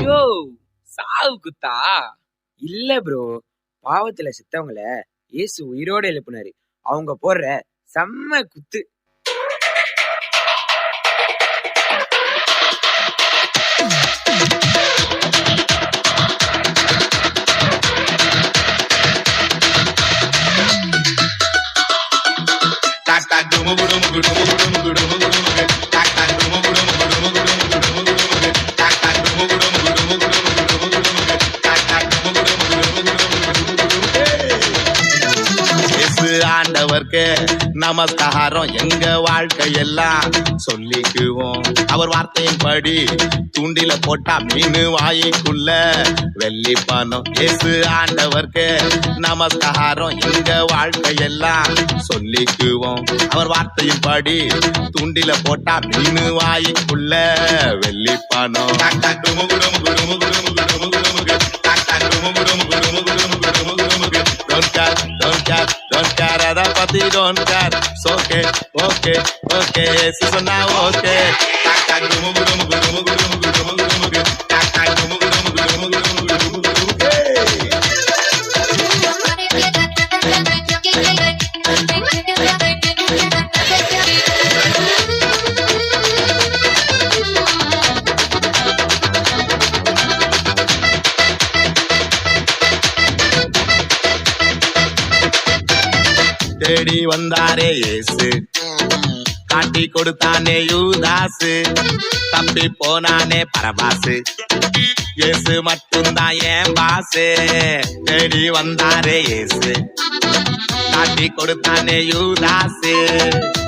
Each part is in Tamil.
யோ சாவு குத்தா? இல்ல ப்ரோ, பாவத்துல செத்தவங்கள இயேசு உயிரோட எழுப்புனாரு. அவங்க போடுற செம்ம குத்து. ஆண்டவர்க்கு நமஸ்காரம் எங்க வாழ்க்கையெல்லாம் சொல்லிக்குவோம். அவர் வார்த்தையின் படி தூண்டில போட்டா மீன் வாய்க்குள்ள வெள்ளி பணம். இயேசு ஆண்டவர்க்கு நமஸ்காரம் எங்க வாழ்க்கையெல்லாம் சொல்லிக்குவோம். அவர் வார்த்தையின் படி தூண்டில போட்டா மீன் வாய்க்குள்ள வெள்ளி பணம். Don't care, other party don't care. It's okay, okay, okay. Yes, so now okay. தேடி வந்தாரே இயேசு, காட்டி கொடுத்தானே யூதாசு, தப்பி போனானே பரபாசு, இயேசு மட்டும்தான் என் பாசு. தேடி வந்தாரே இயேசு, காட்டி கொடுத்தானே யூதாசு,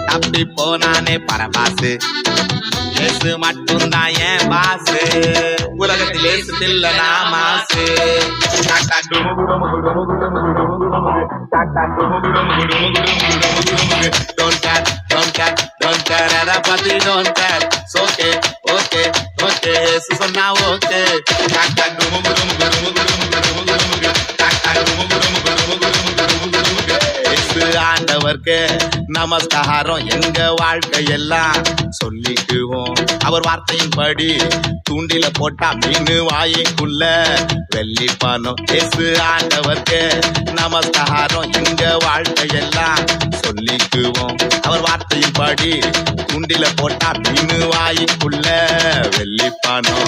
தப்பி போனானே பரபாசு, இயேசு மட்டும்தான் என் பாசு. உலகத்தில் இயேசு இல்ல நாமாசு. Don't care, don't care, don't care, everybody don't care. It's okay, okay, okay, so now okay. ஆண்டவர்க்கு நமஸ்காரம் எங்க வாழ்க்கையெல்லாம் சொல்லிக்குவோம். அவர் வார்த்தையின் படி தூண்டில போட்டா மீன் வாய்க்குள்ள வெள்ளி பணம். இயேசு ஆண்டவர்க்கு நமஸ்காரம் எங்க வாழ்க்கையெல்லாம் சொல்லிக்குவோம். அவர் வார்த்தையின் படி தூண்டில போட்டா மீன் வாய்க்குள்ள வெள்ளி பணம்.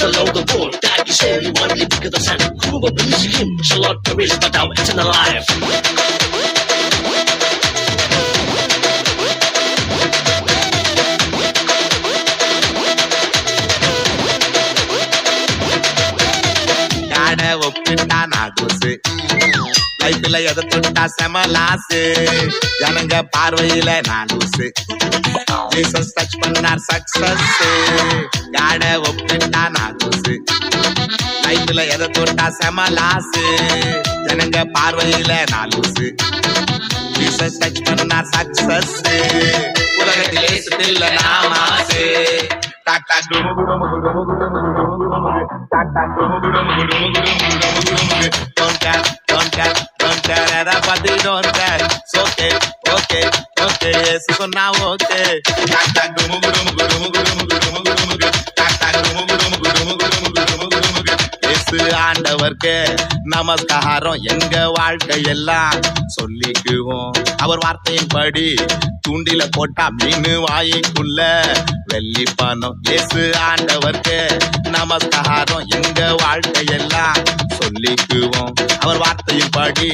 Along the board that is only one living of the sun. Whoever believes in him shall not perish but have eternal life. ஒப்பிட்டா நாகூசு, லைஃப்ல எதை தொட்டா செமலாசு, ஜனங்க பார்வையில நாலூசு, ஜீசஸ் டச் பண்ணார் சக்சஸ். காட ஒப்பிட்டா நாகூசு, லைஃப்ல எதை தொட்டா செமலாசு, ஜனங்க பார்வையில நாலூசு, ஜீசஸ் டச் பண்ணார் சக்சஸ். உலகத்திலே சுத்தில்ல நாமாசு. Don't care, don't care, don't care, everybody don't care. It's okay, okay, okay, so now okay. ஆண்டவர்க்கு நமஸ்காரம் எங்க வாழ்க்கையெல்லாம் சொல்லிக்குவோம். அவர் வார்த்தையின் படி தூண்டில போட்டா மீன் வாய்க்குள்ள வெள்ளி பணம். இயேசு ஆண்டவர்க்கு நமஸ்காரம் எங்க வாழ்க்கையெல்லாம் சொல்லிக்குவோம். அவர் வார்த்தையின் படி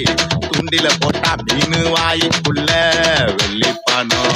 தூண்டில போட்டா மீன் வாய்க்குள்ள வெள்ளி பணம்.